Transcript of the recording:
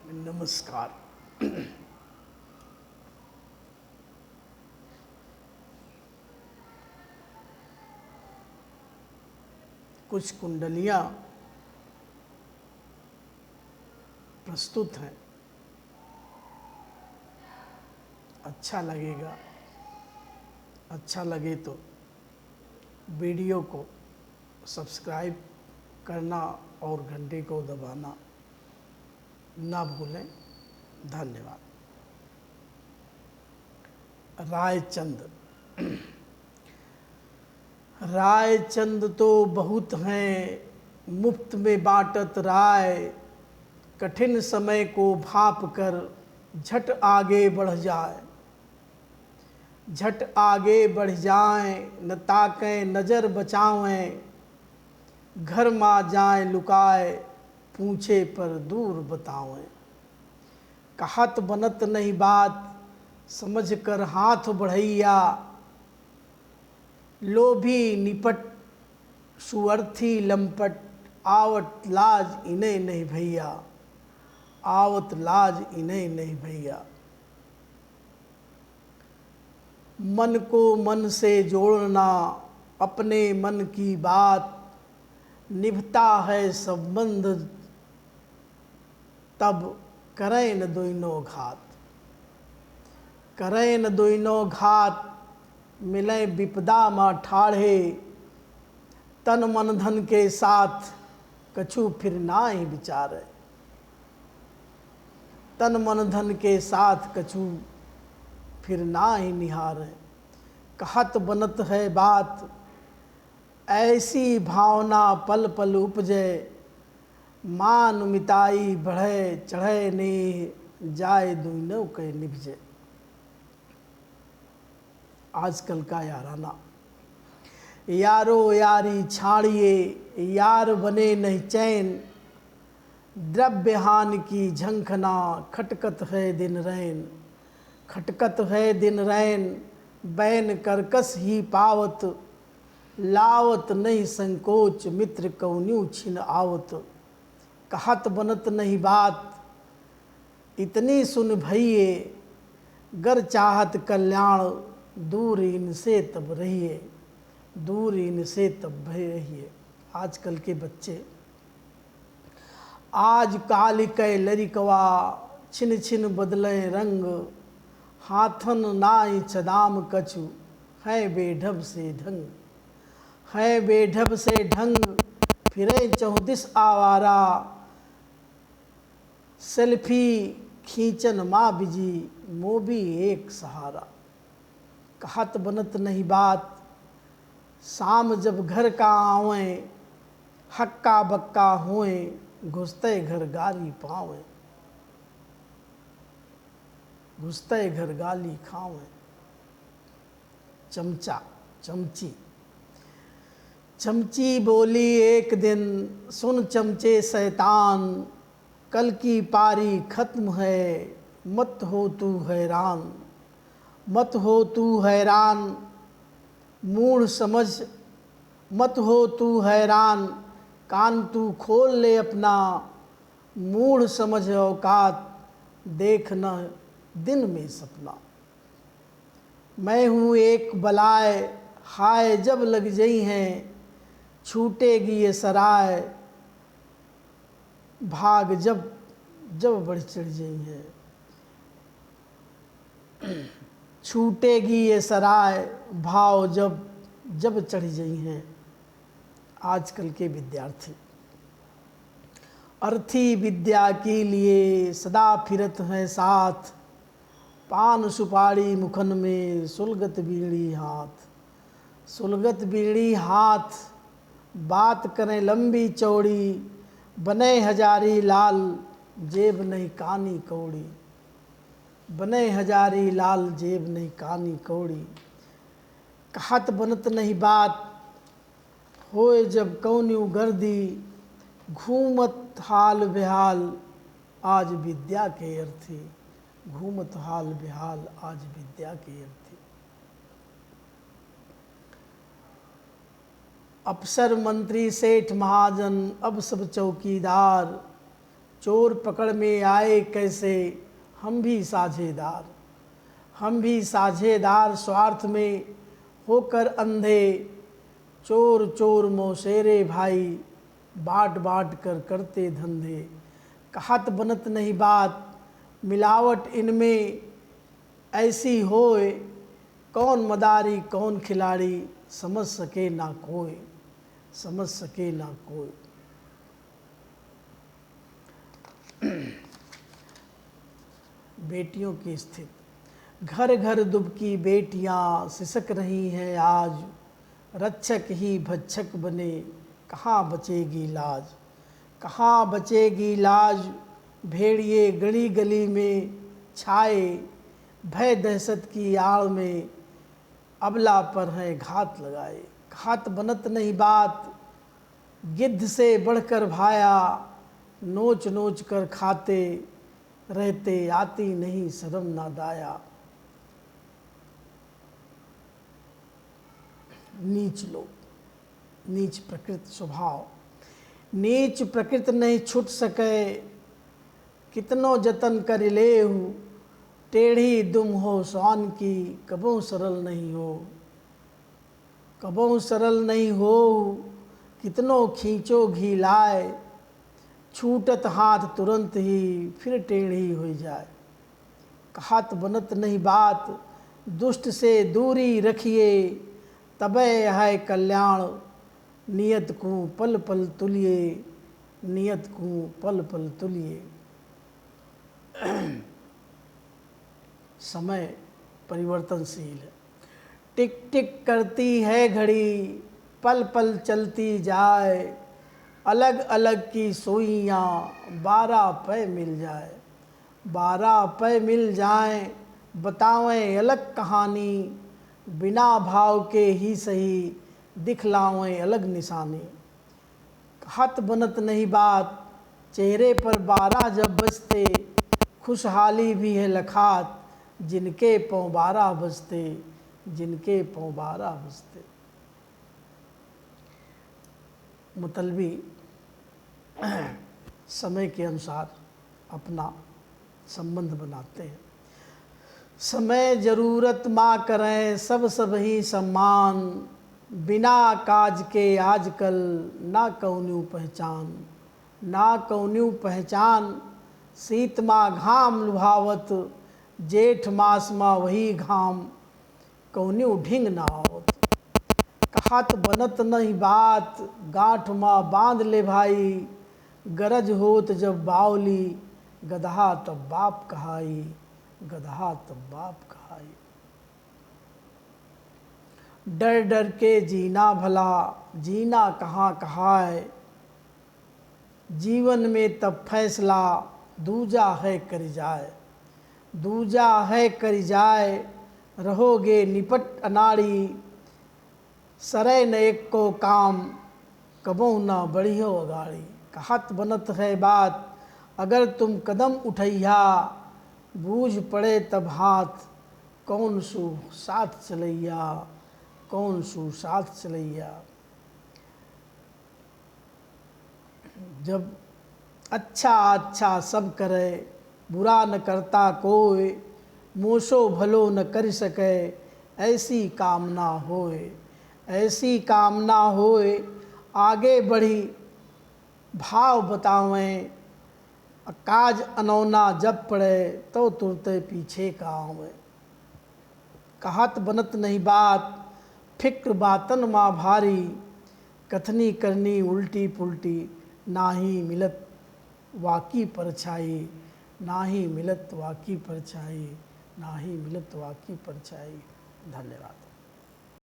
नमस्कार। कुछ कुंडलियाँ प्रस्तुत हैं। अच्छा लगेगा, अच्छा लगे तो वीडियो को सब्सक्राइब करना और घंटे को दबाना ना भूलें। धन्यवाद। रायचंद। रायचंद तो बहुत हैं, मुफ्त में बाँटत राय, कठिन समय को भाप कर झट आगे बढ़ जाए। झट आगे बढ़ जाएं, न ताकें नज़र बचावें, घर माँ जाएं लुकाए, पूछे पर दूर बतावें। कहत बनत नहीं बात, समझ कर हाथ बढ़ैया, लोभी निपट सुअर्थी लंपट, आवत लाज इन्हें नहीं भैया, आवत लाज इन्हें नहीं भैया। मन को मन से जोड़ना, अपने मन की बात, निभता है संबंध तब करें न दोनों घात। करें न दोनों घात, मिले विपदा माँ ठाढ़े, तन मन धन के साथ कछु फिर ना ही विचारे। तन मन धन के साथ कछु फिर ना ही निहारे। कहत बनत है बात, ऐसी भावना पल पल उपजे, मान मिताई बढ़े चढ़े ने जाए दुनों के निभजे। आजकल का याराना, यारो यारी छाड़िए, यार बने नहीं चैन, द्रव्य हानि की झंखना, खटकत है दिन रैन। खटकत है दिन रैन, बैन करकस ही पावत, लावत नहीं संकोच, मित्र कौन्यू छिन आवत। कहत बनत नहीं बात, इतनी सुन भइए, गर चाहत कल्याण, दूर इनसे तब रहिए, दूर इनसे तब रहिए। आजकल के बच्चे आज काल कै लरिकवा, छिन छिन बदले रंग, हाथन नाई चदाम कछु, है बेढब से ढंग। है बेढब से ढंग, फिरे चौदिस आवारा, सेल्फी खींचन माँ बिजी, मोबी एक सहारा। कहत बनत नहीं बात, शाम जब घर का आवें, हक्का बक्का होएं, घुसते घर गाली पावें। घुसते घर गाली खावें। चमचा चमची। चमची बोली एक दिन, सुन चमचे शैतान, कल की पारी खत्म है, मत हो तू हैरान। मत हो तू हैरान, मूढ़ समझ मत हो तू हैरान, कान तू खोल ले अपना, मूढ़ समझ औकात, देखना दिन में सपना। मैं हूँ एक बलाए, हाय जब लग जई हैं, छूटेगी ये सराय, भाग जब जब बढ़ चढ़ जई हैं। छूटेगी ये सराय, भाव जब जब चढ़ जई हैं। आजकल के विद्यार्थी अर्थी विद्या के लिए सदा फिरत हैं साथ, पान सुपारी मुखन में सुलगत बीड़ी हाथ। सुलगत बीड़ी हाथ, बात करें लंबी चौड़ी, बने हजारी लाल, जेब नहीं कानी कौड़ी। बने हजारी लाल, जेब नहीं कानी कौड़ी। कहत बनत नहीं बात, होए जब कौन्यू गर्दी, घूमत हाल बेहाल, आज विद्या के अर्थी। घूमत हाल बेहाल, आज विद्या के अर्थी। अफसर मंत्री सेठ महाजन, अब सब चौकीदार, चोर पकड़ में आए कैसे हम भी साझेदार, हम भी साझेदार स्वार्थ में होकर अंधे। चोर चोर मौसेरे भाई बाट बाट कर करते धंधे। कहत बनत नहीं बात मिलावट इनमें ऐसी होए। कौन मदारी कौन खिलाड़ी समझ सके ना कोई, समझ सके ना कोई। बेटियों की स्थिति। घर घर दुबकी बेटियां सिसक रही हैं आज। रक्षक ही भक्षक बने कहाँ बचेगी लाज, कहाँ बचेगी लाज। भेड़िए गली गली में छाए भय दहशत की आड़ में। अबला पर है घात लगाए घात बनत नहीं बात। गिद्ध से बढ़कर भाया नोच नोच कर खाते रहते। आती नहीं शर्म ना दाया। नीच लोग, नीच प्रकृति स्वभाव। नीच प्रकृति नहीं छूट सके कितनो जतन कर लेहु। टेढ़ी दुम हो स्वान की कबों सरल नहीं हो, कबों सरल नहीं हो। कितनो खींचो घी लाए छूटत हाथ तुरंत ही फिर टेढ़ी हो जाए। कहत बनत नहीं बात दुष्ट से दूरी रखिए। तबे है कल्याण नियत को पल पल तुलिए, नियत को पल पल तुलिए। समय परिवर्तनशील है। टिक टिक करती है घड़ी पल पल चलती जाए। अलग अलग की सुइयाँ 12 पै मिल जाए, 12 पै मिल जाएं। बतावें अलग कहानी बिना भाव के ही सही। दिखलावें अलग निशानी। कहत बनत नहीं बात चेहरे पर 12 जब बजते। खुशहाली भी है लखात जिनके पौ 12 बजते, जिनके पौ 12 बजते। मतलबी समय के अनुसार अपना संबंध बनाते हैं। समय ज़रूरत माँ करें सब सब ही सम्मान। बिना काज के आजकल ना कौन्यू पहचान, ना कौन्यू पहचान। शीत माँ घाम लुभावत जेठ मास माँ वही घाम। कौन्यू ढिंग ना आवत। कहत बनत नहीं बात गांठ माँ बांध ले भाई। गरज होत जब बावली गदहा तब बाप कहाई, गदहा तब बाप कहाई। डर डर के जीना भला जीना कहाँ कहाए। जीवन में तब फैसला दूजा है कर जाए, दूजा है कर जाए। रहोगे निपट अनाड़ी सरे न एक को काम कबो ना बढ़ी हो अगाड़ी। कहत बनत है बात अगर तुम कदम उठैया। बूझ पड़े तब हाथ कौन सु साथ चलैया, कौन सु साथ चलैया। जब अच्छा अच्छा सब करे बुरा न करता कोई। मोशो भलो न कर सके ऐसी कामना होए, ऐसी कामना होए। आगे बढ़ी भाव बतावें काज अनौना जब पड़े तो तुरते पीछे का आवें। कहत बनत नहीं बात फिक्र बातन माँ भारी। कथनी करनी उल्टी पुल्टी ना ही मिलत वाकी परछाई, ना ही मिलत वाकी परछाई, ना ही मिलत वाकी परछाई। धन्यवाद।